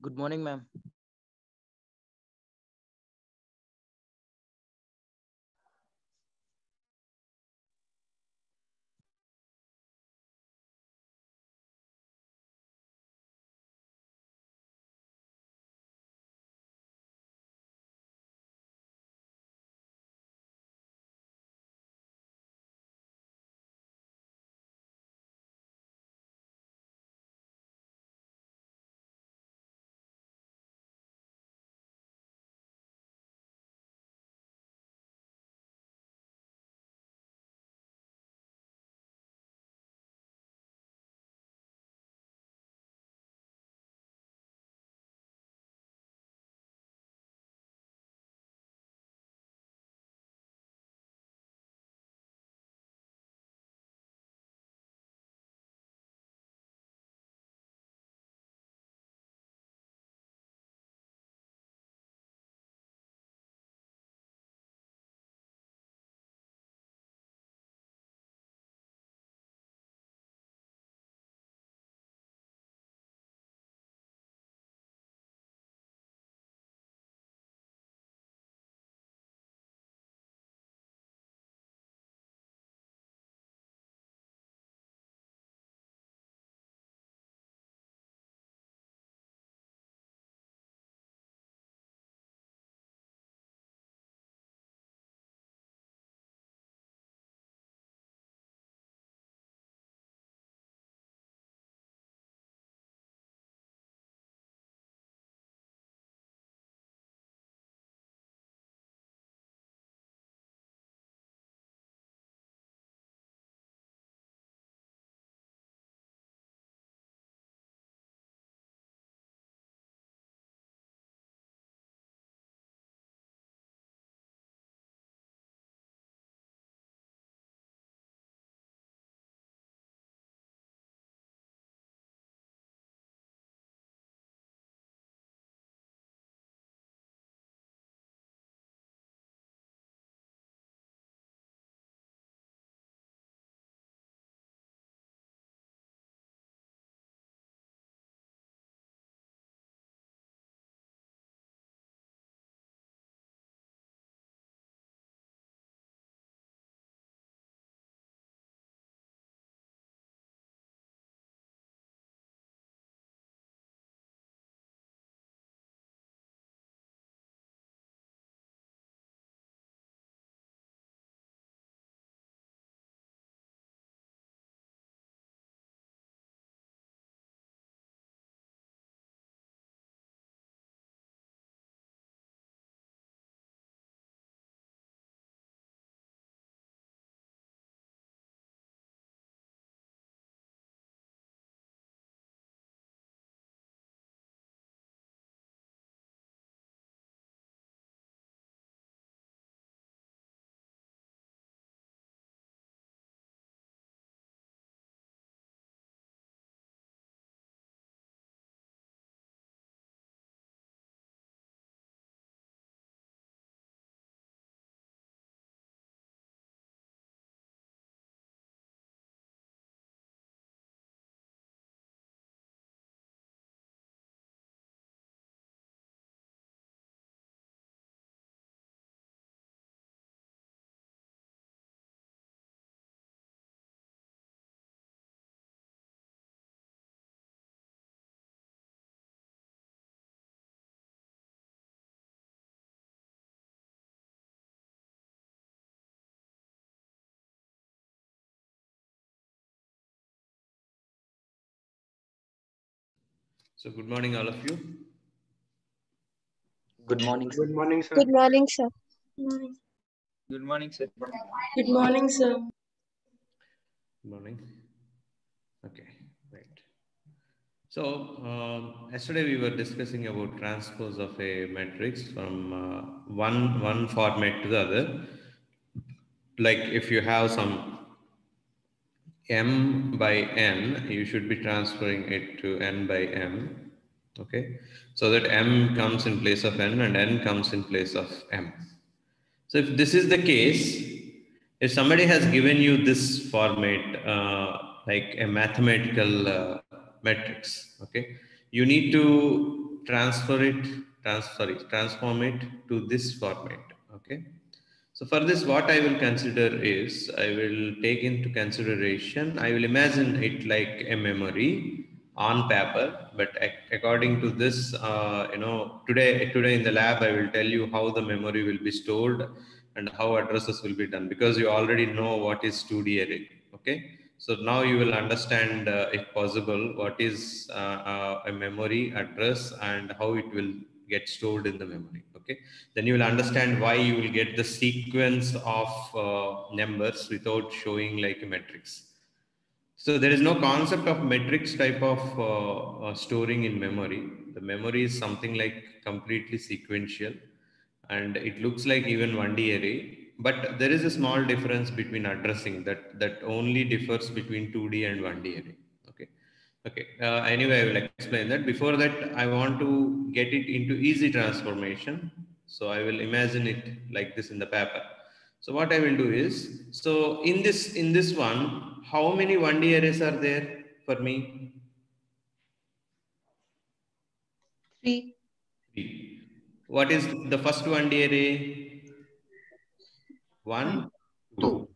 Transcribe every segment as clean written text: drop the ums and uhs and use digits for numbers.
Good morning, ma'am. So good morning, all of you. Good morning, sir. Good morning, sir. Good morning, sir. Good morning, sir. Good morning, sir. Good morning. Okay, right. So yesterday we were discussing about transpose of a matrix from one format to the other. Like if you have some m by n, you should be transferring it to n by m. Okay, so that m comes in place of n and n comes in place of m. So if this is the case, if somebody has given you this format, like a mathematical matrix, okay, you need to transform it to this format. Okay. So for this, what I will consider is, I will take into consideration, I will imagine it like a memory on paper, but according to this, today in the lab, I will tell you how the memory will be stored and how addresses will be done, because you already know what is 2D array. Okay. So now you will understand, if possible, what is a memory address and how it will get stored in the memory. Okay. Then you will understand why you will get the sequence of numbers without showing like a matrix. So there is no concept of matrix type of storing in memory. The memory is something like completely sequential, and it looks like even 1D array. But there is a small difference between addressing that only differs between 2D and 1D array. Okay. Okay. Anyway, I will explain that. Before that, I want to get it into easy transformation. So I will imagine it like this in the paper. So what I will do is, so in this one, how many 1D arrays are there for me? 3. 3. What is the first 1D array? 1, 2,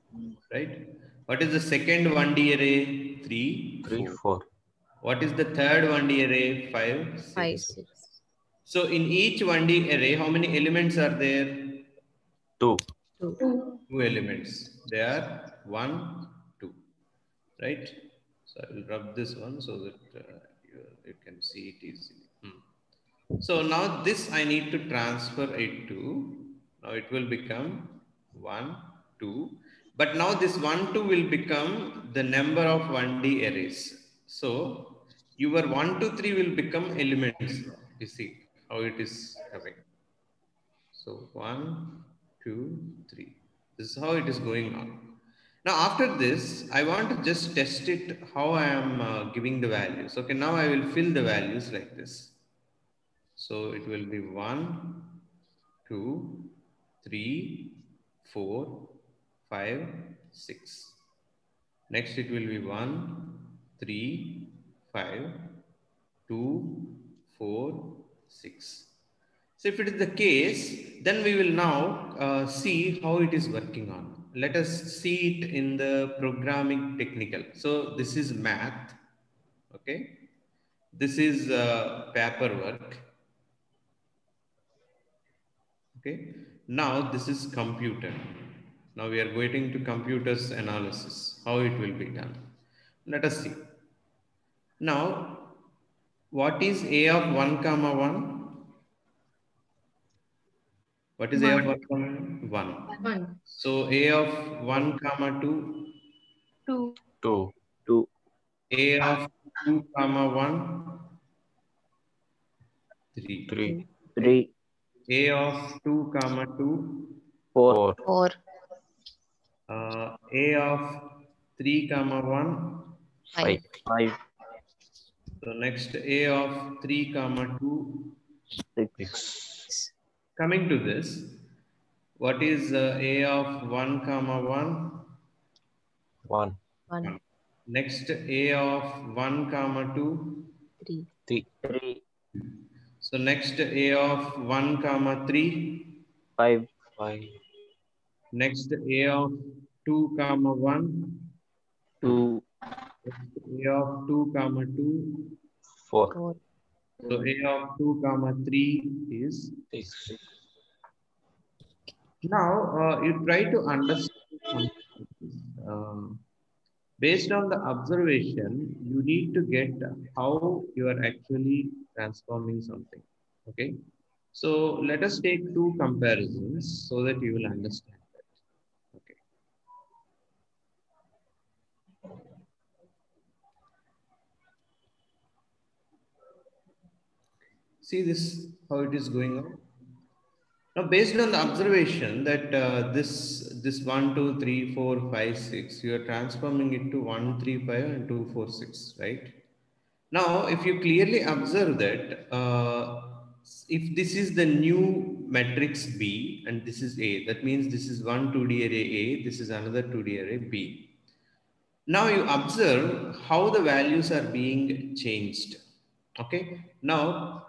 right? What is the second 1D array? 3, 4. What is the third 1D array? 5, 6. 5, 6. So in each 1D array, how many elements are there? 2. 2. 2 elements. They are 1, 2, right? So I will rub this one so that you can see it easily. So now this I need to transfer it to, now it will become 1, 2. But now this 1, 2 will become the number of 1D arrays. So your 1, 2, 3 will become elements. You see how it is coming. So 1, 2, 3. This is how it is going on. Now after this, I want to just test it how I am giving the values. Okay, now I will fill the values like this. So it will be 1, 2, 3, 4, 5, 6. Next it will be 1, 3, 5, 2, 4, 6. So if it is the case, then we will now see how it is working on. Let us see it in the programming technical. So this is math. Okay. This is paperwork. Okay. Now this is computer. Now we are going to computers analysis, how it will be done. Let us see. Now, what is A of 1, 1? What is A of 1, 1? 1. So A of 1, 2? 2. 2. A of 2, 1? 3. 3. A of 2, 2? 4. 4. A of 3, 1? 5. 5. So next A of 3, 2? 6. Coming to this, what is A of 1, 1? 1. 1. Next A of 1, 2? 3. 3. So next A of 1, 3? 5. Next A of 2, 1? 2. Next A of 2, 2? 4. 4. So A of 2, 3 is 6. now you try to understand something. Based on the observation, you need to get how you are actually transforming something. Okay. So let us take 2 comparisons so that you will understand that. Okay. See this, how it is going on. Now, based on the observation that this 1, 2, 3, 4, 5, 6, you are transforming it to 1, 3, 5 and 2, 4, 6, right? Now, if you clearly observe that, if this is the new matrix B and this is A, that means this is one 2D array A, this is another 2D array B. Now you observe how the values are being changed. Okay. Now,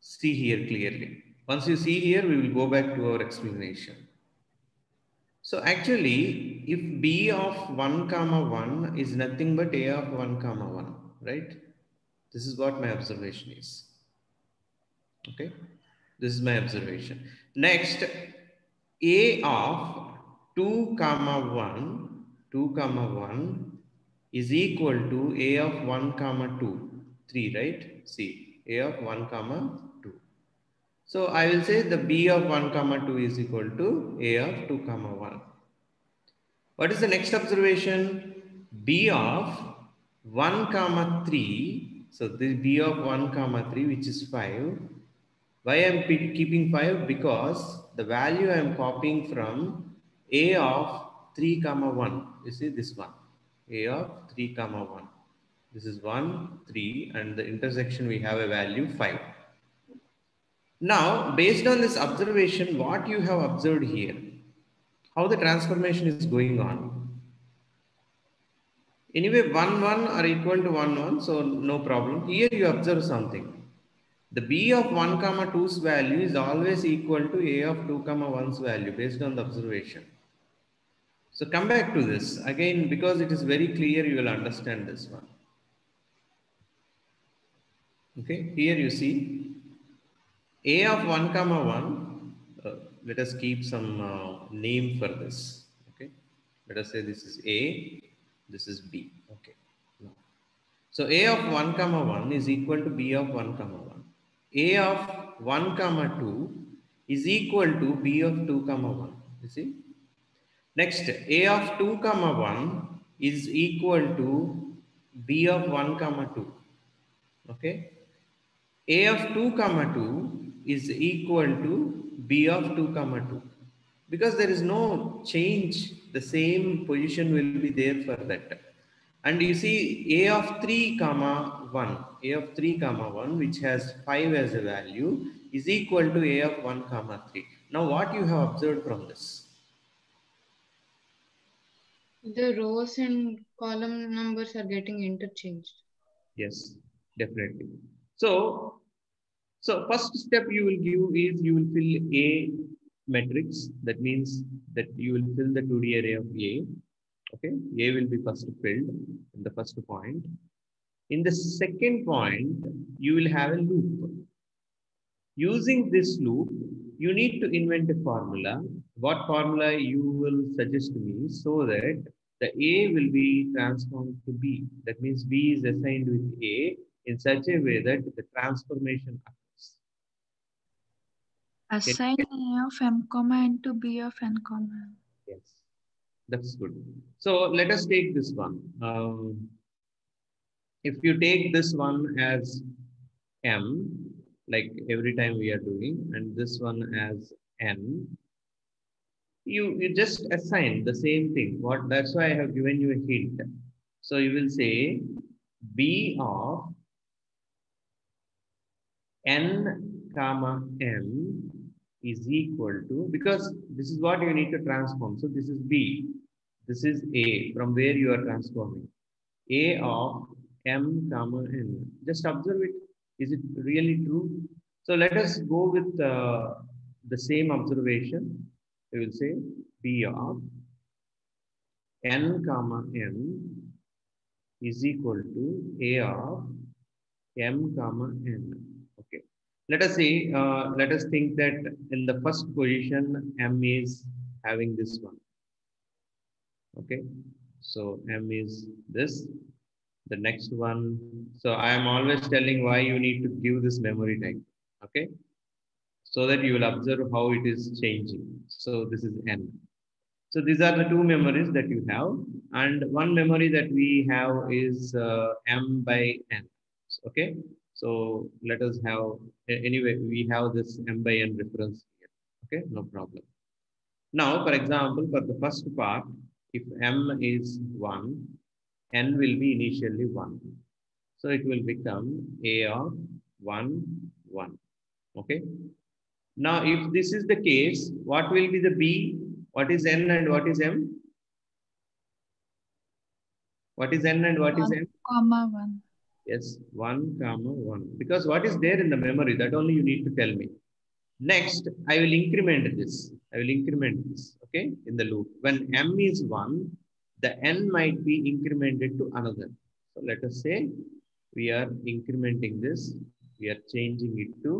see here clearly. Once you see here, we will go back to our explanation. So actually, if B of 1 comma 1 is nothing but A of 1 comma 1, right? This is what my observation is. Okay, this is my observation. Next, A of 2 comma 1 is equal to A of 1 comma 2, 3, right? See, A of 1 comma 2. So I will say the B of 1 comma 2 is equal to A of 2 comma 1. What is the next observation? B of 1 comma 3. So this B of 1 comma 3, which is 5. Why I am keeping 5? Because the value I am copying from A of 3 comma 1. You see this one. A of 3 comma 1. This is 1, 3, and the intersection we have a value 5. Now, based on this observation, what you have observed here, how the transformation is going on. Anyway, 1, 1 are equal to 1, 1, so no problem. Here you observe something. The B of 1 comma 2's value is always equal to A of 2 comma 1's value based on the observation. So come back to this again, because it is very clear, you will understand this one. Okay, here you see A of 1 comma 1, let us keep some name for this. Okay, let us say this is A, this is B. Okay, so A of 1 comma 1 is equal to B of 1 comma 1. A of 1 comma 2 is equal to B of 2 comma 1. You see? Next, A of 2 comma 1 is equal to B of 1 comma 2. Okay? A of 2 comma 2 is equal to B of 2 comma 2. Because there is no change, the same position will be there for that. And you see A of 3 comma 1, which has 5 as a value, is equal to A of 1 comma 3. Now what you have observed from this? The rows and column numbers are getting interchanged. Yes, definitely. So first step you will give is you will fill A matrix. That means that you will fill the 2D array of A. Okay, A will be first filled in the first point. In the second point, you will have a loop. Using this loop, you need to invent a formula. What formula you will suggest to me so that the A will be transformed to B. That means B is assigned with A in such a way that the transformation occurs. Assign A of M comma N to B of N comma N. Yes, that's good. So let us take this one. If you take this one as M, like every time we are doing, and this one as N, you just assign the same thing. That's why I have given you a hint. So you will say B of N comma M is equal to, because this is what you need to transform. So this is B, this is A, from where you are transforming. A of M comma N. Just observe it. Is it really true? So let us go with the same observation. We will say B of N comma M is equal to A of M comma N. Okay. Let us say, let us think that in the first position, M is having this one. Okay. So M is this. The next one. So I am always telling why you need to give this memory type. Okay. So that you will observe how it is changing. So this is N. So these are the two memories that you have. And one memory that we have is M by N. Okay. So let us have, anyway, we have this M by N reference here. Okay. No problem. Now, for example, for the first part, if M is 1, N will be initially 1. So it will become A of 1, 1. Okay. Now, if this is the case, what will be the B? What is N and what is M? What is N and what is M? 1, 1. Yes, 1, comma 1. Because what is there in the memory, that only you need to tell me. Next, I will increment this. I will increment this, okay, in the loop. When m is 1, the n might be incremented to another. So let us say we are incrementing this. We are changing it to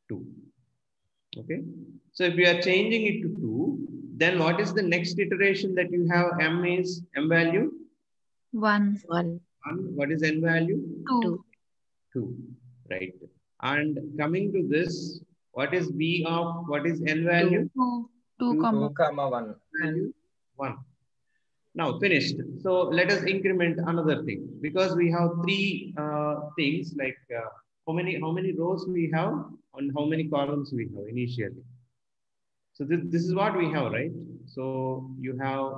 2. Okay. So if you are changing it to 2, then what is the next iteration that you have? M is m value? 1. 1. 1. What is n value? 2. 2. Right. And coming to this, what is b of what is n value? 2. 2, 2, 2, comma 1. value 1. Now finished. So let us increment another thing, because we have 3 things like how many rows we have and how many columns we have initially. So this is what we have, right? So you have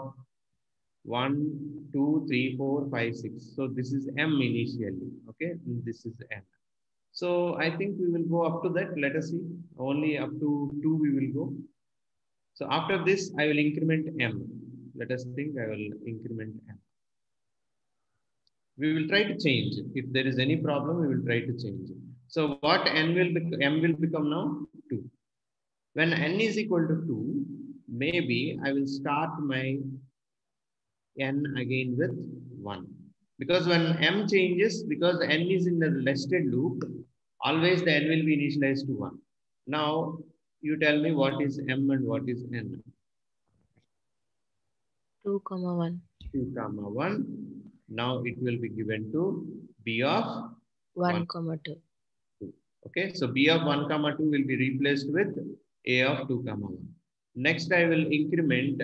1, 2, 3, 4, 5, 6. So this is m initially. Okay, and this is n. So I think we will go up to that. Let us see. Only up to 2 we will go. So after this, I will increment m. Let us think. I will increment m. We will try to change it. If there is any problem, we will try to change it. So what m will become now? 2. When n is equal to 2, maybe I will start my n again with 1. Because when m changes, because n is in the nested loop, always the n will be initialized to 1. Now, you tell me what is m and what is n. 2, comma 1. 2, comma 1. Now it will be given to b of 1, comma 2. 2. Okay, so b of 1, comma 2 will be replaced with a of 2, comma 1. Next, I will increment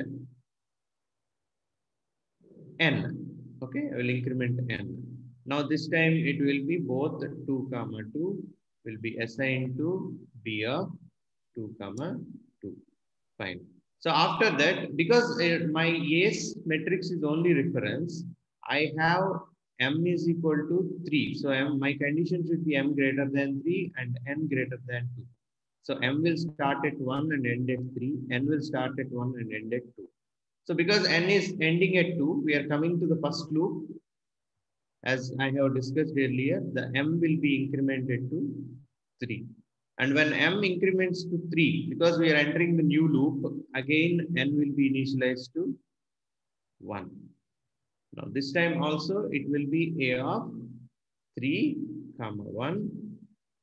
n. Okay, I will increment n. Now this time it will be both 2, comma 2 will be assigned to b of 2, comma 2. Fine. So after that, because my A's matrix is only reference, I have m is equal to 3. So my condition should be m greater than 3 and n greater than 2. So m will start at 1 and end at 3. N will start at 1 and end at 2. So because n is ending at 2, we are coming to the first loop. As I have discussed earlier, the m will be incremented to 3. And when m increments to 3, because we are entering the new loop, again n will be initialized to 1. Now this time also it will be a of 3, comma 1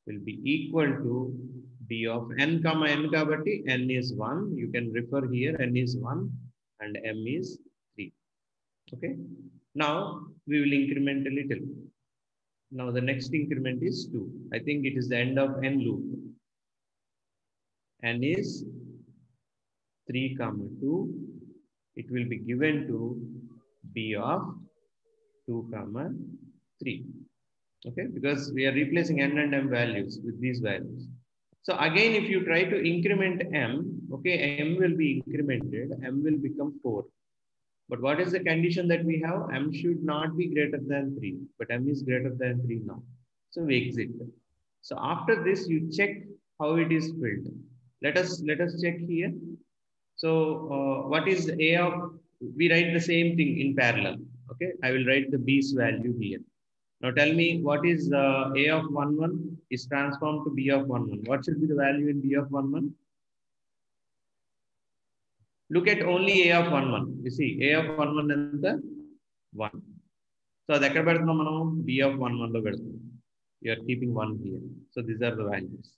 will be equal to b of n, comma n kabatti n is 1. You can refer here, n is 1 and m is 3. Okay. Now we will increment a little. Now the next increment is 2. I think it is the end of n loop. N is 3, comma 2. It will be given to b of 2, comma 3. Okay, because we are replacing n and m values with these values. So again, if you try to increment m, okay, m will be incremented, m will become 4. But what is the condition that we have? M should not be greater than 3, but m is greater than 3 now. So we exit. So after this, you check how it is filled. Let us check here. So what is a of? We write the same thing in parallel. Okay, I will write the b's value here. Now tell me what is a of 1, 1 is transformed to b of 1, 1. What should be the value in b of 1, 1? Look at only a of 1, 1. You see, a of 1, 1 and the 1. So that b of 1, 1. You are keeping 1 here. So these are the values.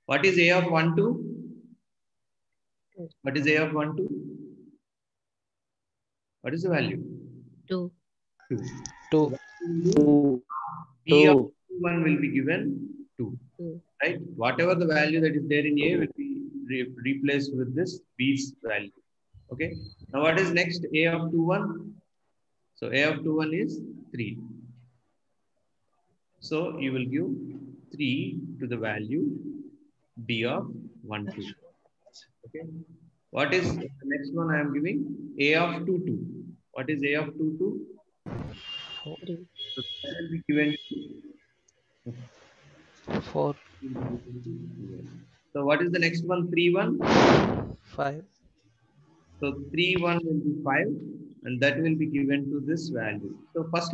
What is a of 1, 2? What is a of 1, 2? What is the value? 2. 2. 2. B of 1 will be given 2. 2. Right? Whatever the value that is there in A will be replaced with this B's value. Okay. Now what is next? A of 2, 1. So A of 2, 1 is 3. So you will give 3 to the value B of 1, 2. Okay. What is the next one I am giving? A of 2, 2. What is A of 2, 2? 4. So that will be given 4. So what is the next one? 3, 1? 5. So 3, 1 will be 5 and that will be given to this value. So first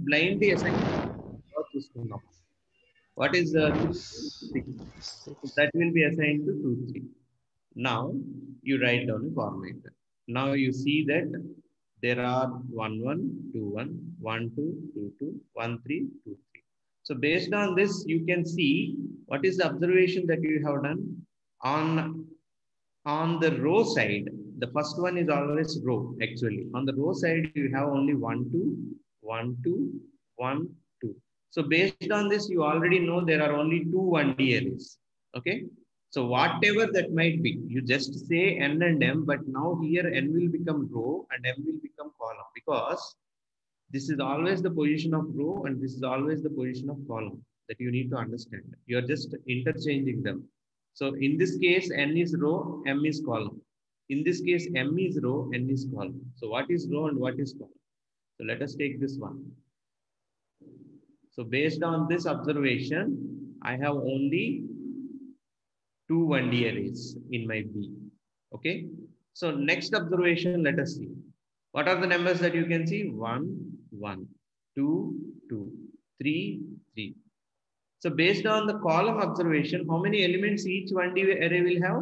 blindly assign చూసుకుందాం. What is 2, 6? So that will be assigned to 2, 3. Now you write down the format. Now you see that there are 1, 1, 2, 1, 1, 2, 2, 2, 1, 3, 2, 3. So based on this, you can see what is the observation that you have done on the row side. The first one is always row actually. On the row side, you have only 1, 2, 1, 2, 1, 2. So based on this, you already know there are only 2 1D arrays. Okay. So whatever that might be, you just say n and m, but now here n will become row and m will become column, because this is always the position of row and this is always the position of column that you need to understand. You are just interchanging them. So in this case, n is row, m is column. In this case, m is row, n is column. So what is row and what is column? So let us take this one. So based on this observation, I have only 2 1D arrays in my B. Okay. So next observation, let us see. What are the numbers that you can see? 1, 1, 2, 2, 3, 3. So based on the column observation, how many elements each 1D array will have?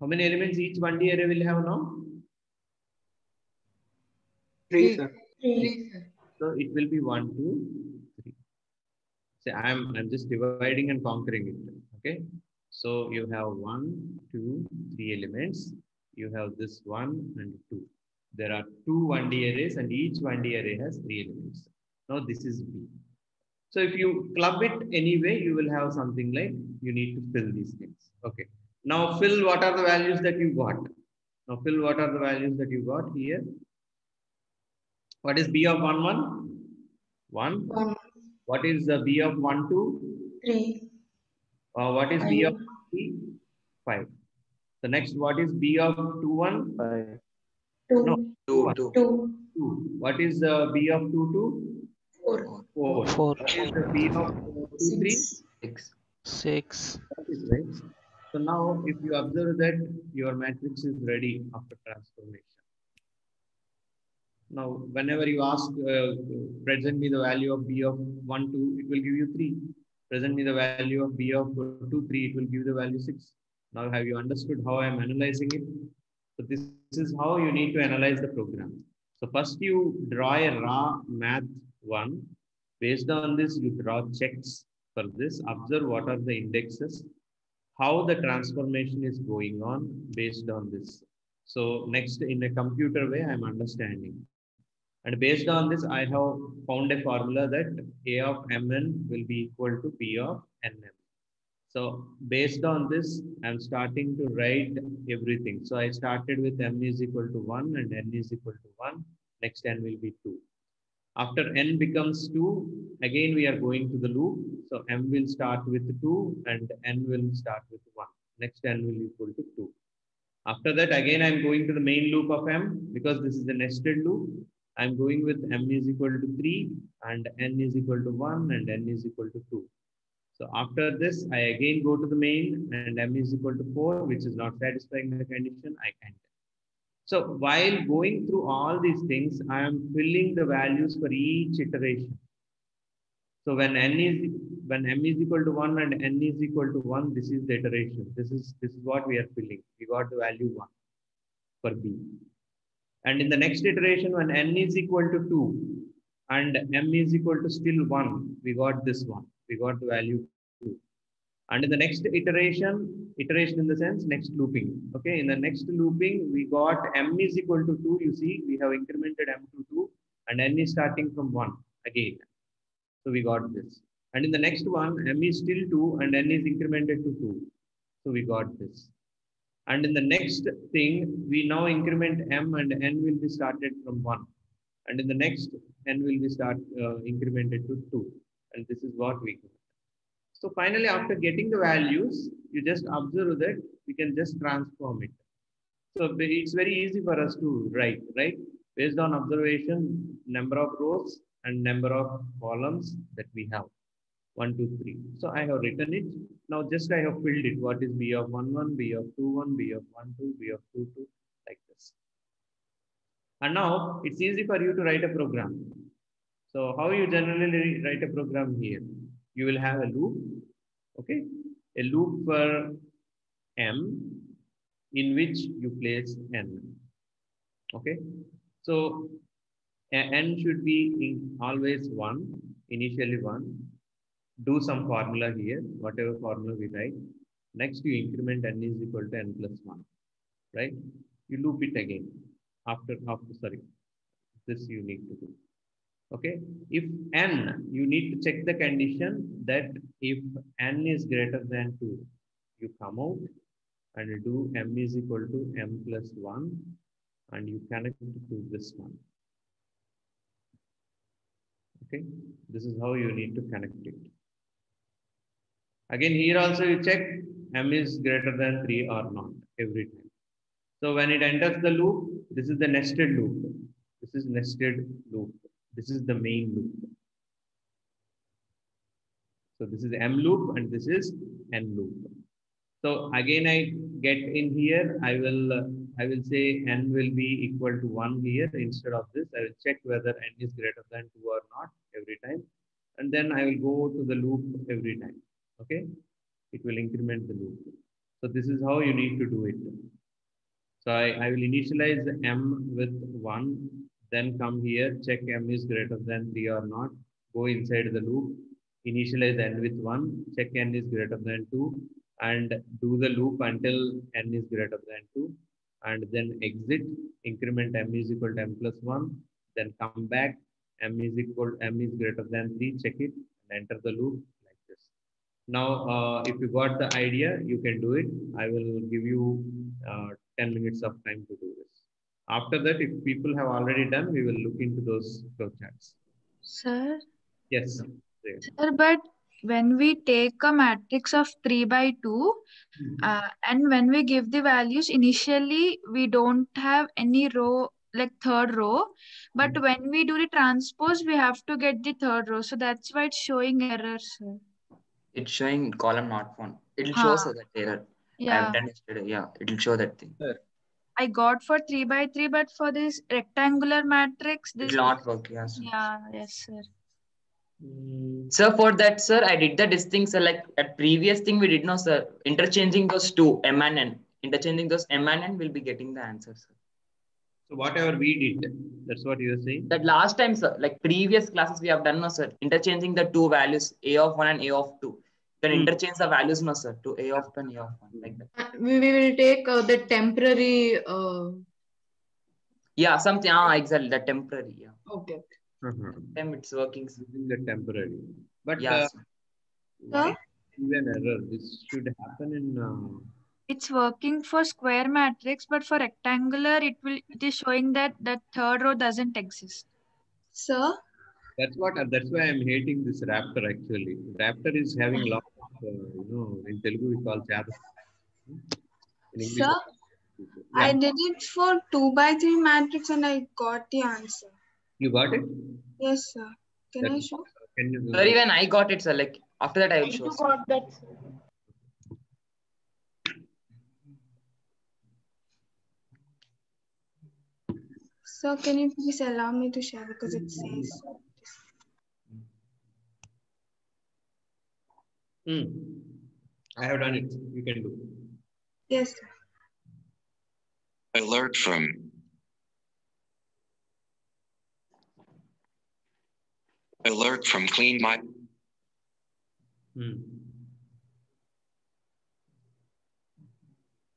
How many elements each 1D array will have now? 3, sir. 3, sir. So it will be 1, 2, 3. So I'm just dividing and conquering it. Okay. So you have 1, 2, 3 elements. You have this 1 and 2. There are 2 1D arrays and each 1D array has 3 elements. Now this is B. So if you club it anyway, you will have something like you need to fill these things. Okay. Now fill what are the values that you got. Now fill what are the values that you got here. What is B of 1, 1? 1. 1, What is the B of 1, 2? 3, What is B of 3? 5. The next, what is B of 2, 1? 5. 2, No, 2, 2, 2. What is the B of 2, 2? 4, 4. 4. What is the B of 2, 3? 6. 6. That is right. So now, if you observe that your matrix is ready after transformation. Now, whenever you ask, present me the value of B of 1, 2, it will give you 3. Present me the value of B of 2, 3, it will give the value 6. Now, have you understood how I am analyzing it? So this is how you need to analyze the program. So first you draw a raw math one. Based on this, you draw checks for this. Observe what are the indexes, how the transformation is going on based on this. So next, in a computer way, I am understanding. And based on this, I have found a formula that A of Mn will be equal to P of Nm. So based on this, I'm starting to write everything. So I started with M is equal to 1 and N is equal to 1. Next N will be 2. After N becomes 2, again we are going to the loop. So M will start with 2 and N will start with 1. Next N will equal to 2. After that, again I'm going to the main loop of M because this is a nested loop. I'm going with M is equal to 3 and N is equal to 1 and N is equal to 2. So after this, I again go to the main and M is equal to 4, which is not satisfying the condition, I can't. So while going through all these things, I am filling the values for each iteration. So when M is equal to 1 and N is equal to 1, this is the iteration. This is what we are filling. We got the value 1 for B. And in the next iteration, when N is equal to 2 and M is equal to still 1, we got this one. We got the value 2. And in the next iteration in the sense, next looping. Okay, in the next looping, we got M is equal to 2. You see, we have incremented M to 2 and N is starting from 1 again. So we got this. And in the next one, M is still 2 and N is incremented to 2. So we got this. And in the next thing, we now increment M and N will be started from 1. And in the next, N will be incremented to 2. And this is what we got. So finally, after getting the values, you just observe that we can just transform it. So it's very easy for us to write, right? Based on observation, number of rows and number of columns that we have. 1, 2, 3. So I have written it. Now just I have filled it. What is B of 1, 1, B of 2, 1, B of 1, 2, B of 2, 2, like this. And now it's easy for you to write a program. So how you generally write a program here? You will have a loop, okay? A loop for m in which you place n, okay? So n should be always 1, initially 1. Do some formula here, whatever formula we write. Next, you increment n is equal to n plus 1, right? You loop it again after sorry, this you need to do. Okay, if n, you need to check the condition that if n is greater than 2, you come out and you do m is equal to m plus 1 and you connect to this one. Okay, this is how you need to connect it. Again, here also you check m is greater than 3 or not every time. So when it enters the loop, this is the nested loop. This is nested loop. This is the main loop. So this is m loop and this is n loop. So again, I get in here, I will say n will be equal to 1 here. Instead of this, I will check whether n is greater than 2 or not every time. And then I will go to the loop every time. Okay, it will increment the loop. So this is how you need to do it. So I will initialize m with 1, then come here, check m is greater than 3 or not, go inside the loop, initialize n with 1, check n is greater than 2, and do the loop until n is greater than 2, and then exit, increment m is equal to m plus 1, then come back, m is greater than 3, check it, and enter the loop like this. Now, if you got the idea, you can do it. I will give you 10 minutes of time to do this. After that, if people have already done, we will look into those flowcharts. Sir, Yes. sir, but when we take a matrix of 3 by 2, and when we give the values, initially we don't have any row, like third row, but when we do the transpose, we have to get the third row. So that's why it's showing errors, sir. It's showing column not found. It'll show us that error. I have Yeah. done yesterday. Yeah, it'll show that thing. I got for 3 by 3, but for this rectangular matrix, this It'll not work. Yeah, sir. yeah, yes, sir. Sir, for that, sir, I did the distinct, sir, like at previous thing we did not, sir. Interchanging those two, m and n. Interchanging those m and n, we'll be getting the answer, sir. So whatever we did, that's what you are saying? That last time, sir, like previous classes we have done, no, sir. Interchanging the two values, a of 1 and a of 2. Then interchange the values, no, sir, to a of 2 and a of 1, like that. We will take the temporary. Yeah, something. exactly. The temporary. Yeah. Okay. Time it's working. Sir. The temporary. But yeah, why even error? This should happen in. It's working for square matrix, but for rectangular, it is showing that the third row doesn't exist. Sir? That's why I'm hating this Raptor actually. Raptor is having lot of, in Telugu we call Chadha. In English. Sir, I did it for 2 by 3 matrix and I got the answer. You got it? Yes, sir. Can I show? Sir, even I got it, sir. Like after that, I will show. Got that, sir. Sir, can you please allow me to share because it says. I have done it. You can do. Yes, sir. Alert from Clean My.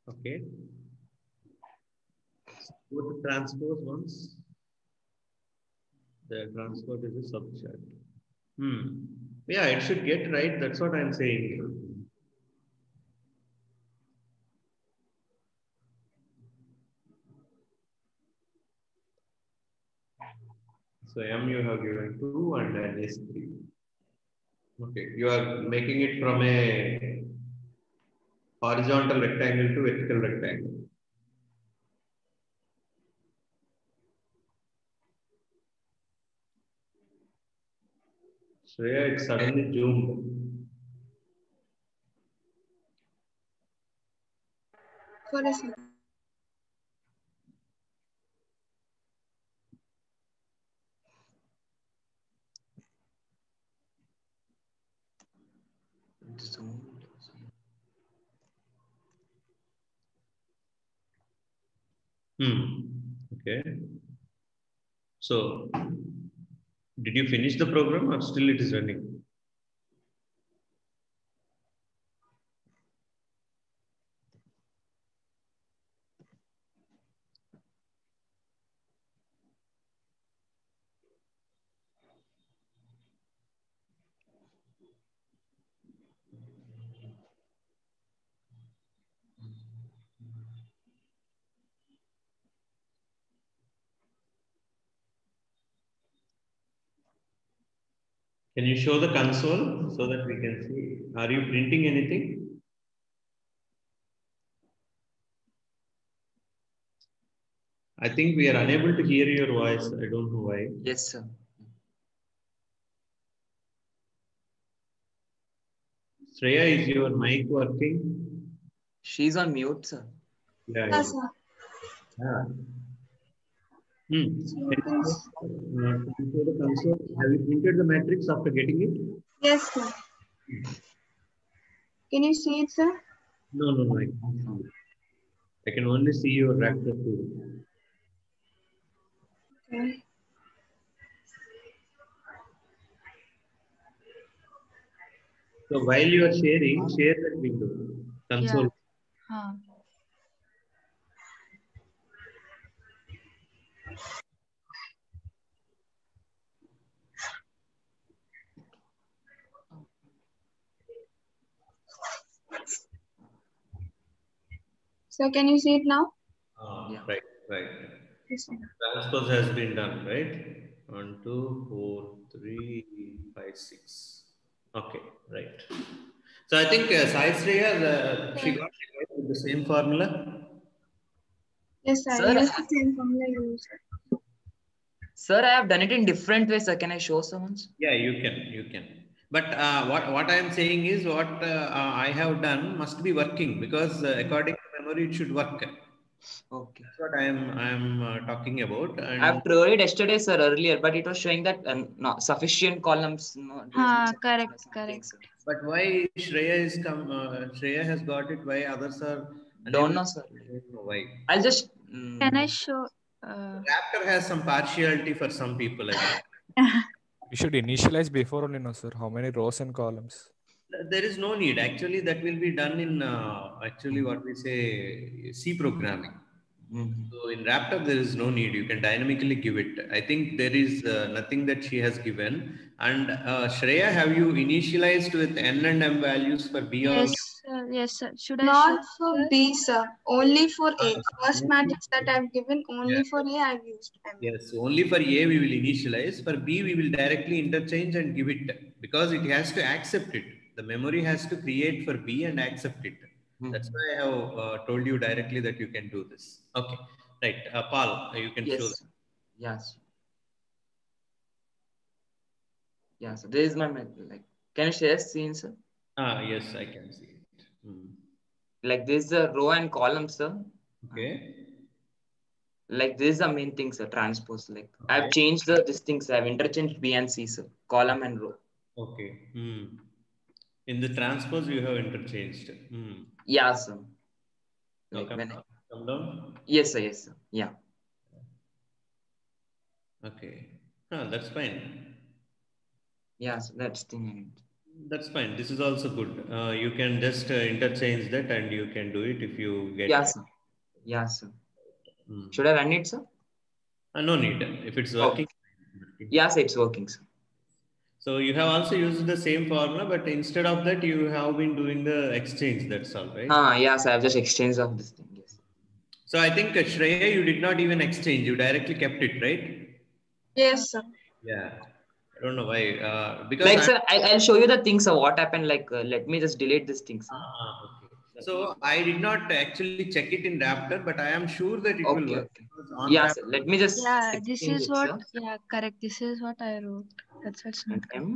Okay. Go to transpose once. The transpose is a subchart. Yeah, it should get right. That's what I'm saying. So M you have given 2 and N is 3. Okay, you are making it from a horizontal rectangle to vertical rectangle. So yeah, it's suddenly zoomed. For a second. Okay. So, did you finish the program or still it is running? Can you show the console so that we can see? Are you printing anything? I think we are unable to hear your voice. I don't know why. Yes, sir. Shreya, is your mic working? She's on mute, sir. Yeah. Yes, sir. Yeah. So you can Can you show the console? Have you printed the matrix after getting it? Yes, sir. Can you see it, sir? No, I can't see it. I can only see your reactor too. Okay. So while you are sharing, share that window. Console. Yeah. So can you see it now? Yeah. Right. Yes, sir. Transpose has been done, right? 1, 2, 4, 3, 5, 6. Okay, right. So I think Sai Shreya, she got it with the same formula. Yes, sir. Sir, Use the same formula you use. Sir, I have done it in different ways, sir. Can I show someone? Yeah, you can. But what I am saying is what I have done must be working because according to memory it should work. Okay. That's what I am talking about. And I've tried it yesterday, sir, earlier, but it was showing that no sufficient columns. No, there isn't sufficient Correct, or something, correct. sir. but why Shreya has got it? Why others are Don't unable? know, sir. I don't know why. I'll just. Can I show? Raptor has some partiality for some people. I think. You should initialize before only, no, sir. How many rows and columns? There is no need. Actually, that will be done in actually what we say C programming. So in Raptor, there is no need. You can dynamically give it. I think there is nothing that she has given. And Shreya, have you initialized with N and M values for B Yes, also? sir. Yes, sir. Should I Not show? for Sir? B, sir. Only for A. First matrix that I've given, only for A I've used M. Yes, only for A we will initialize. For B, we will directly interchange and give it because it has to accept it. The memory has to create for B and accept it. That's why I have told you directly that you can do this. Okay, right. Paul, you can show. Yes. Yes. Yeah. So this is my like. Can you share scene, sir? Yes, I can see it. Like this is a row and column, sir. Okay. Like this is the main thing, sir. Transpose. Like I've changed these things. I've interchanged B and C, sir. Column and row. Okay. In the transpose, you have interchanged. Yeah, sir. Like come down. Yes, sir. Yes, sir. Yeah. Okay. That's fine. Yeah, so that's the thing. That's fine. This is also good. You can just interchange that and you can do it if you get. Yeah, sir. Yeah, sir. Should I run it, sir? No need. If it's working. Okay. Yes, it's working, sir. So you have also used the same formula, but instead of that, you have been doing the exchange. That's all, right? Yes, I have just exchanged of this thing. Yes. So I think Shreya, you did not even exchange. You directly kept it, right? Yes, sir. Yeah. I don't know why. Because like, sir, I'll show you the things of what happened. Like, let me just delete this thing, sir. Okay. So I did not actually check it in Raptor, but I am sure that it will work. Okay. Yeah, sir. Let me just. Yeah, this is what. Sir. Yeah, correct. This is what I wrote. That's what's not correct.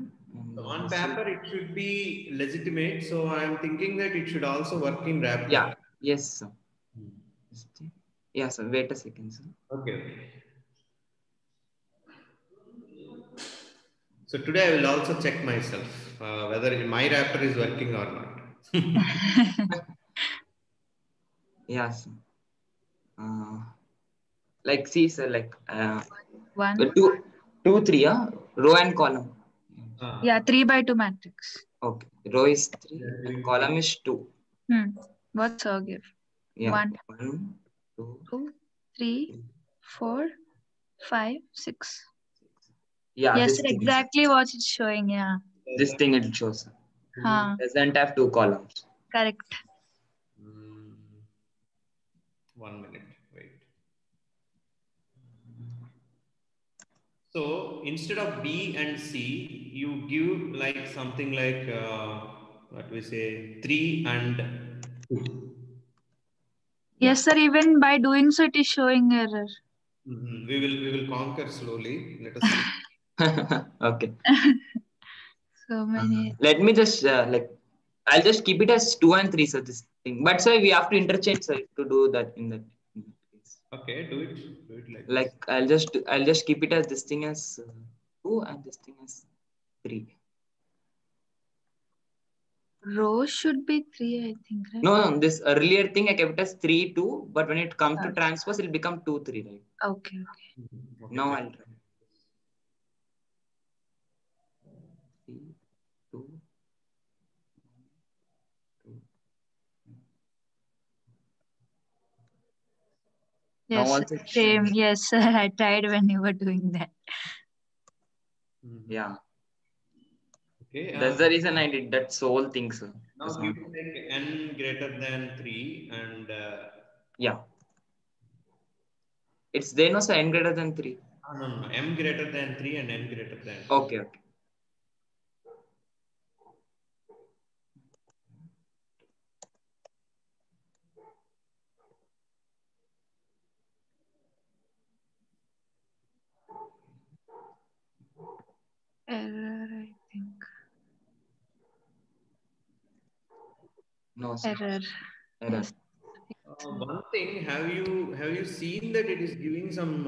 So on paper, it should be legitimate. So I am thinking that it should also work in Raptor. Yeah. Yes, sir. Yeah, sir. Wait a second, sir. Okay. So today I will also check myself. whether my Raptor is working or not. Yeah, sir. Like see, sir, like 1. 2, 3, row and column. Yeah, 3x2 matrix. Okay, row is 3 and column is 2. What Sir give? Yeah, 1, 1, 2, 2, 3, 4, 5, 6. yeah, Yes, this sir, thing, exactly what it's showing. Yeah. this thing it shows. Huh. Doesn't have 2 columns. Correct. 1 minute, wait. So instead of B and C, you give like something like what we say 3 and 2. Yes, sir. Even by doing so, it is showing error. We will conquer slowly. Let us see. Okay. So many. Let me just I'll just keep it as 2 and 3, so this thing. But sir, we have to interchange, sir, to do that in that case. Okay, do it. Do it like this. I'll just keep it as this thing as 2 and this thing as 3. Row should be 3, I think, right? No, this earlier thing I kept it as 3, 2, but when it comes to transpose, it'll become 2, 3, right? Okay. Now I'll try. 3, 2, 2. Yes, Now also same. Yes, sir. I tried when you were doing that. Yeah. Okay. That's the reason I did that whole thing, sir. Now give like n greater than 3 and yeah. It's there no, sir, n greater than 3. no, m greater than 3 and n greater than 2. Okay. Error, I think. No, sir. Error. Yes. One thing, have you seen that it is giving some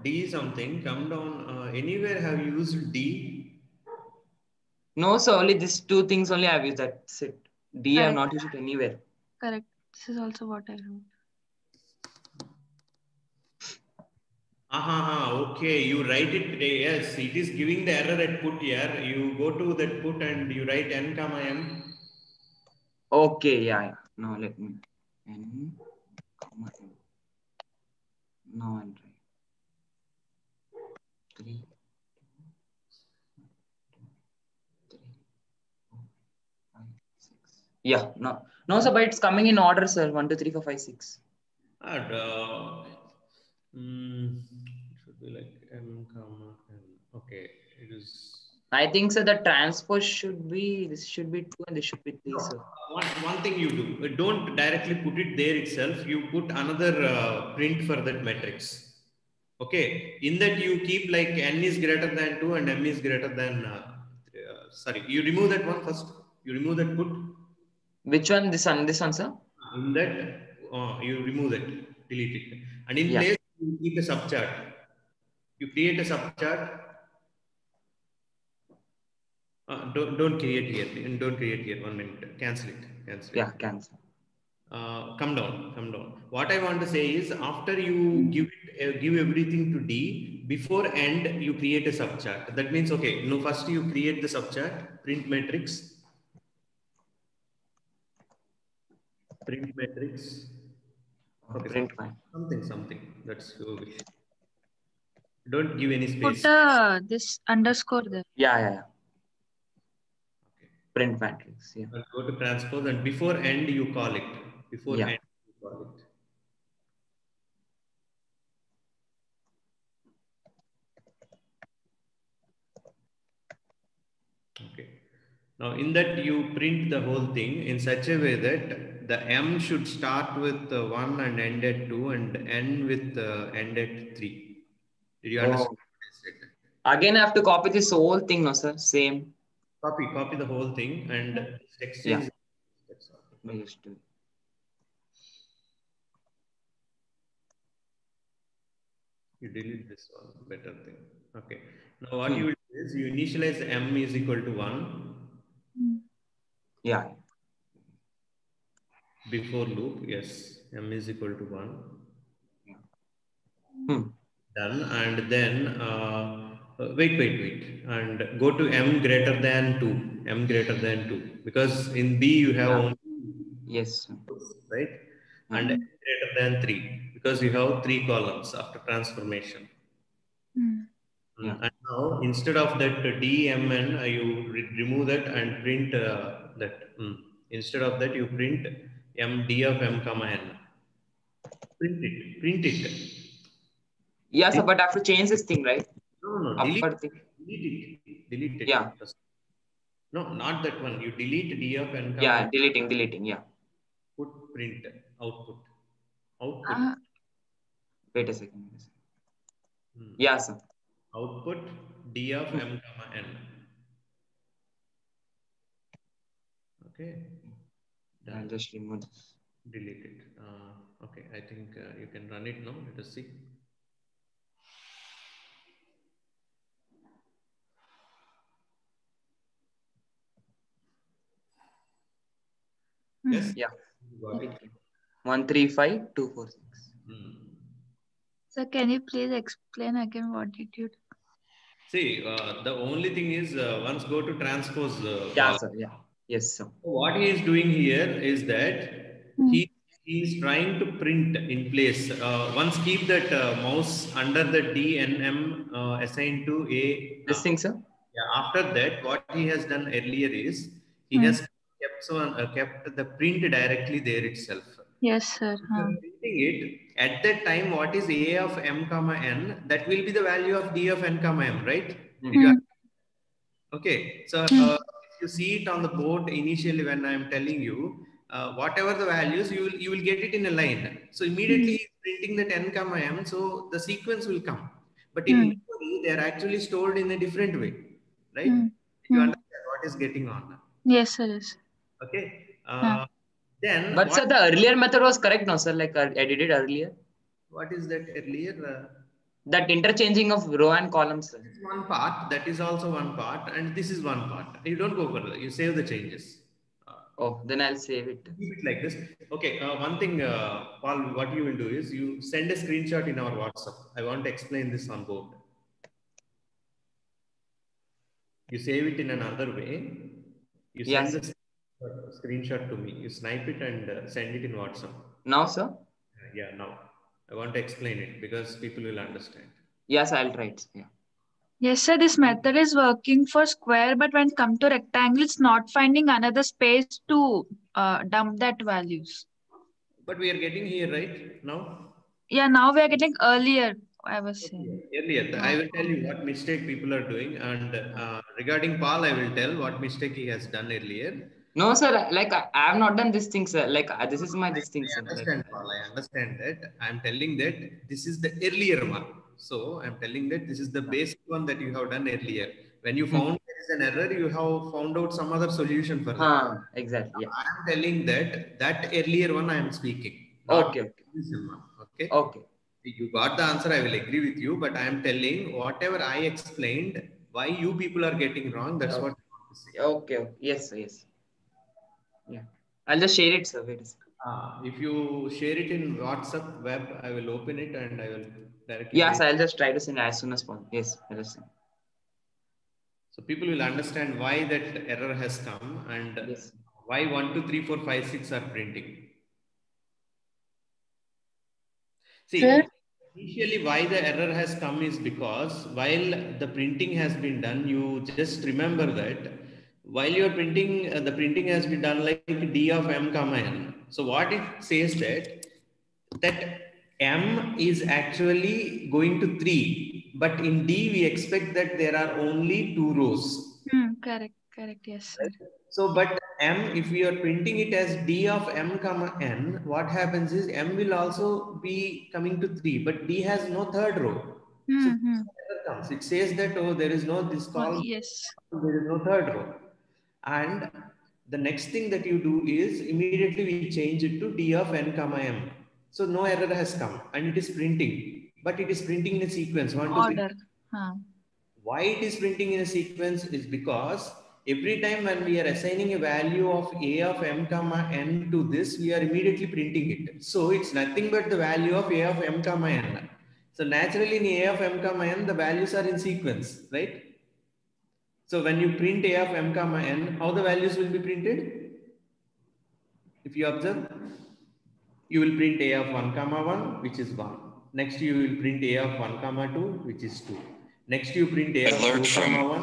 D something? Come down. Anywhere have you used D? No, sir. Only these 2 things only I've used. That's it. D I have not used it anywhere. Correct. This is also what I wrote. Okay, you write it. Yes, it is giving the error at put here. You go to that put and you write n comma m. Okay, yeah. Now let me n comma m. Now I'll try. 3, 3, 4, 5, 6. Yeah, no, sir, but it's coming in order, sir. 1, 2, 3, 4, 5, 6. Should be like m comma n. Okay, it is. I think, sir, the transpose should be, this should be 2 and this should be 3, sir. One thing you do, don't directly put it there itself. You put another print for that matrix. Okay, in that you keep like n is greater than 2 and m is greater than, sorry, you remove that one first. You remove that put. Which one? This one, sir? In that, you remove that, delete it. And in place, you keep a subchart. You create a subchart. Don't create here. Don't create here. 1 minute. Cancel it. Cancel it. Yeah, cancel. Come down. What I want to say is, after you give everything to D, before end you create a subchart. That means, okay, no, first you create the subchart, print matrix. Okay, print fine. Something. That's your wish. Don't give any space. Put this underscore there. Yeah. Okay. Print matrix. Yeah. I'll go to transpose and before end you call it. Before end you call it. Okay. Now in that you print the whole thing in such a way that the m should start with 1 and end at 2 and end with end at 3. Did you understand what I said? Again, I have to copy this whole thing, no, sir? Same. Copy the whole thing and exchange. Let me just do it. You delete this one, better thing. Okay. Now what you will do is you initialize m is equal to 1 Yeah. Before loop, yes, m is equal to 1. Done. And then wait, and go to m greater than 2, m greater than 2, because in B you have only Yes. right, and m greater than 3, because you have 3 columns after transformation. Yeah. And now instead of that dmn, you remove that and print that. Instead of that, you print m d of m comma n. Print it. Yeah, sir, but I have to change this thing, right? No, Upper thing. delete it. Yeah. No, not that one. You delete d of n comma Yeah, n. deleting. Yeah. Put print output. Wait a second. Yeah, sir. Output d of m comma n. Okay. I'll just remove this. Delete it. Okay, I think you can run it now. Let us see. Yes. Yeah. Got it. 135246. So can you please explain again what did you do? See, the only thing is once go to transpose. Yeah, sir. Yeah. Yes, sir. What he is doing here is that he is trying to print in place. Once keep that mouse under the D and M assigned to a. This thing, sir? Yeah. After that, what he has done earlier is he has kept the print directly there itself. Yes, sir. Printing it at that time, what is a of m comma n? That will be the value of d of n comma m, right? Okay. So if you see it on the board initially when I am telling you, whatever the values, you will get it in a line. So immediately he's printing that n comma m, so the sequence will come. But in memory, they are actually stored in a different way, right? You understand what is getting on? Yes, sir. Yes. Okay. Then, but sir, the earlier method was correct, no, sir? Like I did it earlier. What is that earlier? That interchanging of row and columns. Sir. This is one part. That is also one part, and this is one part. You don't go further. You save the changes. Oh, then I'll save it. Keep it like this. Okay. One thing, Paul, what you will do is you send a screenshot in our WhatsApp. I want to explain this on board. You save it in another way. You send the screenshot to me. You snipe it and send it in WhatsApp. Now, sir? Yeah, now. I want to explain it because people will understand. Yes, I'll try it. Yeah. Yes, sir. This method is working for square, but when it comes to rectangle, it's not finding another space to dump that values. But we are getting here, right? Now? Yeah, now we are getting earlier, I was saying. Earlier. I will tell you what mistake people are doing. And regarding Paul, I will tell what mistake he has done earlier. No, sir. Like I have not done this thing, sir. Like this is my this thing, sir. I understand, Paul. I understand that. I'm telling that this is the earlier one. So I'm telling that this is the basic one that you have done earlier. When you found there is an error, you have found out some other solution for that. Exactly. Yeah. I'm telling that earlier one I am speaking. Okay. Okay. Okay. You got the answer. I will agree with you, but I am telling whatever I explained, why you people are getting wrong. That's what I want to say. Okay. Yes, sir. Yes. Yeah. I'll just share it, sir. Wait a second. If you share it in WhatsApp web, I will open it and I will directly. Yes, I'll just try to send as soon as possible. Yes, I'll just send. So people will understand why that error has come and why 1, 2, 3, 4, 5, 6 are printing. See, initially why the error has come is because while the printing has been done, you just remember that while you are printing, the printing has been done like d of m comma n. So what it says that m is actually going to 3, but in D we expect that there are only 2 rows. Correct, yes, sir. So, but m, if we are printing it as d of m comma n, what happens is m will also be coming to 3, but D has no third row. So error comes. It says that, oh, there is no this column, there is no third row. And the next thing that you do is immediately we change it to d of n comma m. So no error has come and it is printing, but it is printing in a sequence. 1, 2, 3. Why it is printing in a sequence is because every time when we are assigning a value of a of m comma n to this, we are immediately printing it. So it's nothing but the value of a of m comma n. So naturally in a of m comma n, the values are in sequence, right? So when you print a of m comma n, how the values will be printed? If you observe, you will print a of 1 comma 1, which is 1. Next you will print a of 1 comma 2, which is 2. Next you print a of 2 comma 1.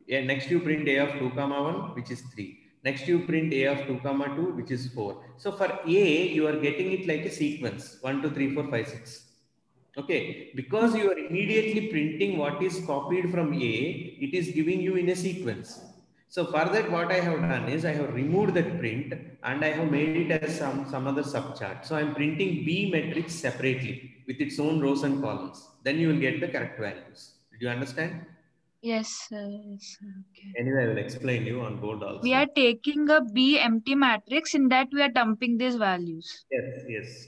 Yeah, next you print a of 2 comma 1, which is 3. Next you print a of 2 comma 2, which is 4. So for a, you are getting it like a sequence 1, 2, 3, 4, 5, 6. Okay, because you are immediately printing what is copied from A, it is giving you in a sequence. So for that, what I have done is I have removed that print and I have made it as some other subchart. So I'm printing B matrix separately with its own rows and columns. Then you will get the correct values. Did you understand? Yes, sir. Yes, sir. Okay. Anyway, I will explain you on board also. We are taking a B empty matrix, in that we are dumping these values. Yes, yes.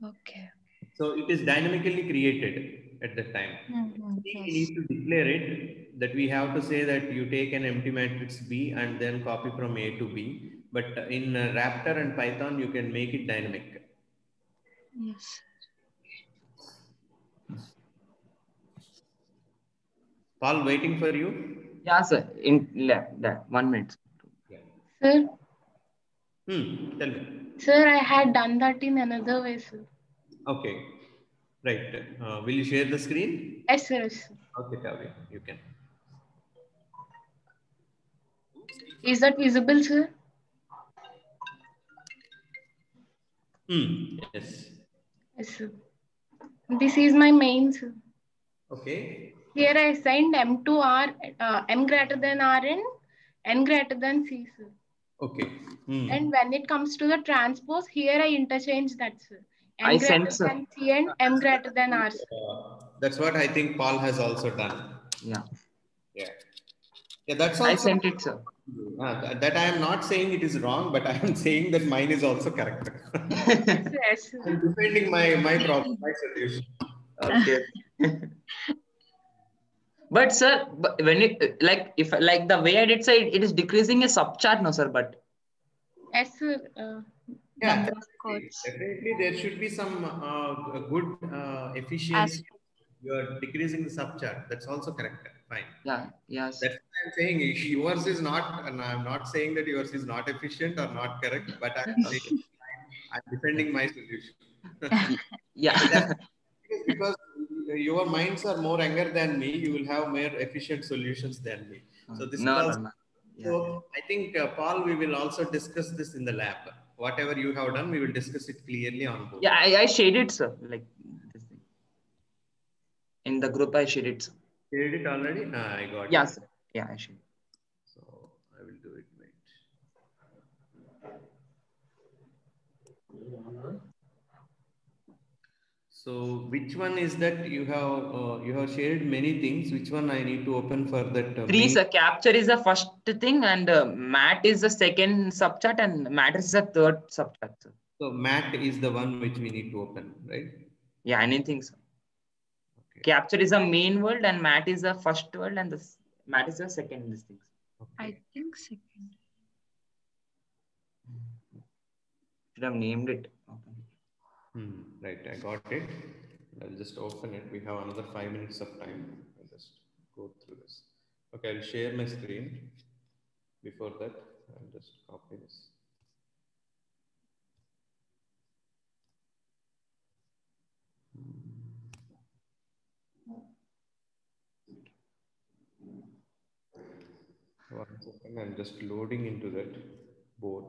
Okay. So it is dynamically created at that time. We Yes. need to declare it that we have to say that you take an empty matrix B and then copy from A to B. But in Raptor and Python, you can make it dynamic. Yes. Paul, waiting for you. Yeah, sir. In 1 minute. Yeah. Sir, Tell me. sir, I had done that in another way, sir. Okay. Right. Will you share the screen? Yes, sir. Yes, sir. Okay, Kavi, you can. Is that visible, sir? Yes. Yes, sir. This is my main, sir. Okay. Here I assigned M to R, M greater than R and N greater than C, sir. Okay. And when it comes to the transpose, here I interchange that, sir. I N sent, greater sir. than C and M greater than R, sir. That's what I think Paul has also done. Yeah. Yeah. Yeah, that's also. I sent it, sir. That I am not saying it is wrong, but I am saying that mine is also correct. Yes, sir. I'm defending my problem, my solution. Okay. But sir, when it like if like the way I did say it is decreasing a subchart, no sir. But Yes, sir. Yeah, Number of codes. definitely there should be some good efficiency. As You are decreasing the subchart. That's also correct. Fine. yeah, yes. That's what I'm saying. Yours is not, and I'm not saying that yours is not efficient or not correct, but I'm saying I'm defending my solution. Yeah. Because your minds are more younger than me, you will have more efficient solutions than me. So this is also. No. Yeah. So I think Paul, we will also discuss this in the lab. Whatever you have done, we will discuss it clearly on board. Yeah, I shared it, sir. Like this thing. In the group, I shared it, sir. Shared it already? I got it. Yeah, sir. Yeah, I shared. So I will do it. Wait. So which one is that you have shared many things? Which one I need to open for that? Three, sir. Capture is the first thing, and mat is the second subchart, and matters is the third subchart, sir. So mat is the one which we need to open, right? Yeah, anything, sir. Okay. Capture is the main world, and mat is the first world, and the mat is the second. These things. Okay. I think second. Should have named it. Right, I got it. I'll just open it. We have another 5 minutes of time. I'll just go through this. Okay, I'll share my screen. Before that, I'll just copy this. One second, I'm just loading into that board.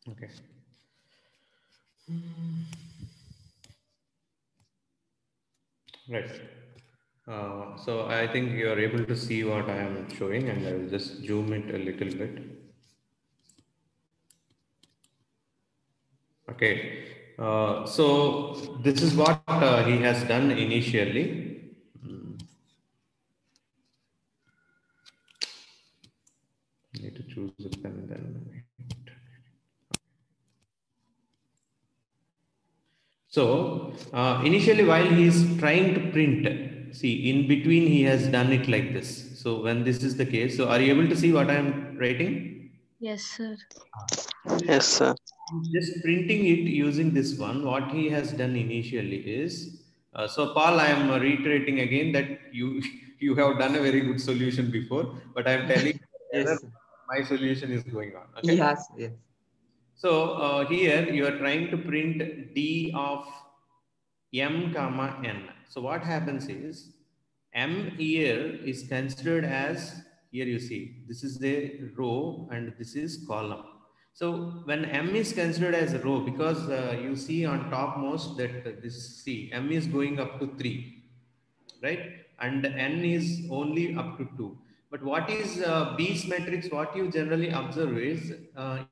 Okay. Right. So I think you are able to see what I am showing, and I will just zoom it a little bit. Okay. So this is what he has done initially. Need to choose a pen then. So initially, while he is trying to print, see, in between he has done it like this. So when this is the case, so are you able to see what I am writing? Yes, sir. Yes, sir. Just printing it using this one, what he has done initially is, so Paul, I am reiterating again that you you have done a very good solution before, but I am telling you the error Yes, sir. my solution is going on. Okay. Yes, yes. So here you are trying to print D of M comma N. So what happens is M here is considered as, here you see, this is the row and this is column. So when M is considered as a row, because you see on topmost that this C, M is going up to 3, right? And N is only up to 2. But what is B's matrix? What you generally observe is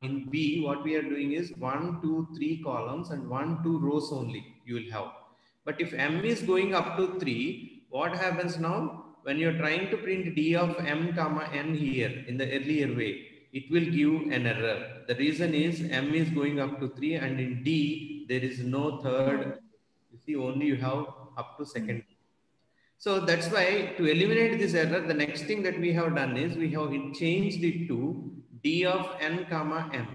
in B, what we are doing is 1, 2, 3 columns and 1, 2 rows only you will have. But if M is going up to 3, what happens now? When you're trying to print D of M comma N here in the earlier way, it will give an error. The reason is M is going up to 3 and in D, there is no third. You see, only you have up to second. So that's why to eliminate this error, the next thing that we have done is we have changed it to D of N comma M.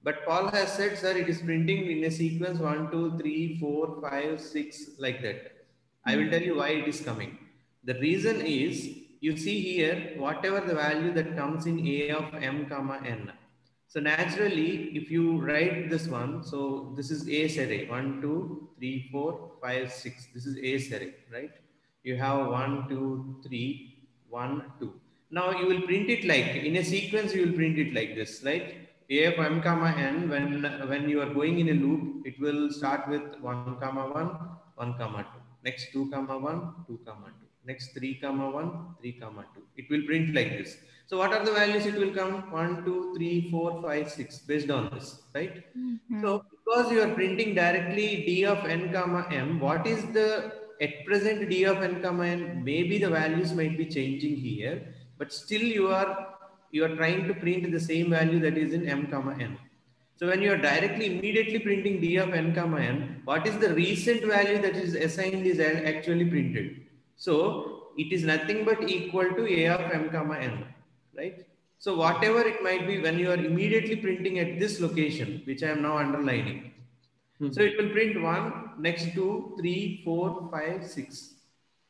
But Paul has said, sir, it is printing in a sequence 1, 2, 3, 4, 5, 6, like that. I will tell you why it is coming. The reason is, you see here, whatever the value that comes in A of M comma N. So naturally, if you write this one, so this is A's array, 1, 2, 3, 4, 5, 6. This is A's array, right? You have 1, 2, 3, 1, 2. Now you will print it like, in a sequence, you will print it like this, right? A of M comma N, when you are going in a loop, it will start with 1 comma 1, 1 comma 2. Next 2 comma 1, 2 comma 2. Next 3 comma 1, 3 comma 2. It will print like this. So what are the values it will come? 1, 2, 3, 4, 5, 6 based on this, right? So because you are printing directly D of N comma M, what is the at present D of N comma N? Maybe the values might be changing here, but still you are trying to print the same value that is in M comma N. So when you are directly immediately printing D of N comma N, what is the recent value that is assigned is actually printed? So it is nothing but equal to A of M comma N, right? So whatever it might be, when you are immediately printing at this location, which I am now underlining, so it will print 1, next 2, 3, 4, 5, 6.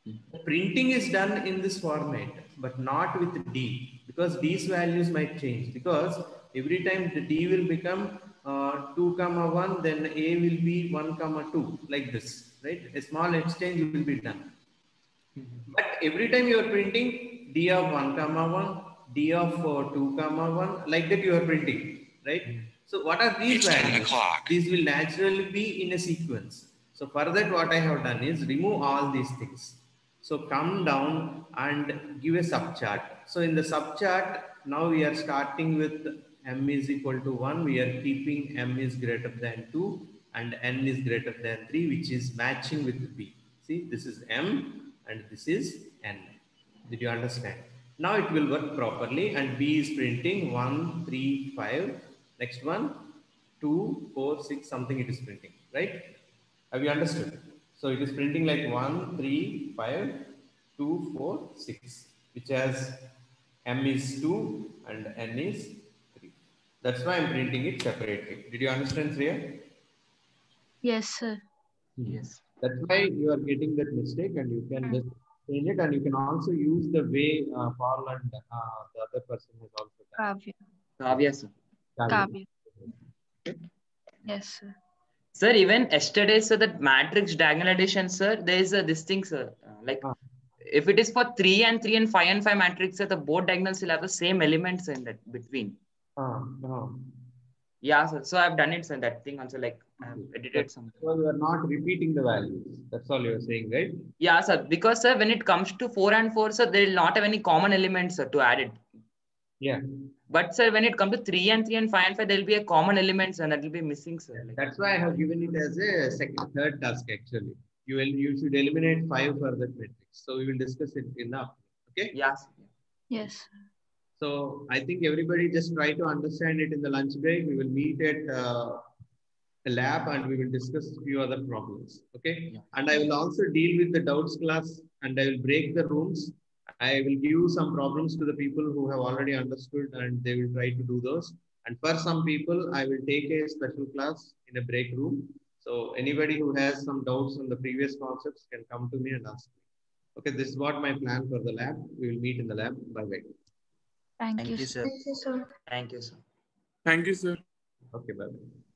The printing is done in this format, but not with D, because D's values might change, because every time the D will become 2 comma 1, then A will be 1 comma 2, like this, right? A small exchange will be done. But every time you are printing D of 1 comma 1, D of 2 comma 1, like that you are printing, right? So what are these values? These will naturally be in a sequence. So for that, what I have done is remove all these things. So come down and give a subchart. So in the subchart, now we are starting with M is equal to 1. We are keeping M is greater than 2 and N is greater than 3, which is matching with B. See, this is M and this is N. Did you understand? Now it will work properly, and B is printing 1, 3, 5. Next one, 2, 4, 6, something it is printing, right? Have you understood? So it is printing like 1, 3, 5, 2, 4, 6, which has M is 2 and N is 3. That's why I'm printing it separately. Did you understand, Sriya? Yes, sir. Yes. That's why you are getting that mistake, and you can just change it, and you can also use the way Paul and the other person has also done. Kavya. Kavya, sir. Kavya. Yes, sir. Sir, even yesterday, sir, that matrix diagonal addition, sir, there is this thing, sir. If it is for 3 and 3 and 5 and 5 matrix, sir, the both diagonals will have the same elements in that between. Yeah, sir. So I've done it, sir. That thing also, like I have edited something. So you are not repeating the values. That's all you are saying, right? Yeah, sir. Because sir, when it comes to 4 and 4, sir, they will not have any common elements, sir, to add it. Yeah. But sir, when it comes to 3 and 3 and 5 and 5, there will be a common elements and that will be missing, sir. Like, That's why I have given it as a third task actually. You should eliminate 5 for that matrix. So we will discuss it in the afternoon. Okay? yeah, sir. Yes. So I think everybody just try to understand it in the lunch break. We will meet at a lab and we will discuss a few other problems. Okay. Yeah. And I will also deal with the doubts class and I will break the rooms. I will give some problems to the people who have already understood and they will try to do those. And for some people, I will take a special class in a break room. So anybody who has some doubts on the previous concepts can come to me and ask me. Okay, this is what my plan for the lab. We will meet in the lab. Bye-bye. Thank Thank you, you, sir. sir. Thank you, sir. Thank you, sir. Okay, bye-bye.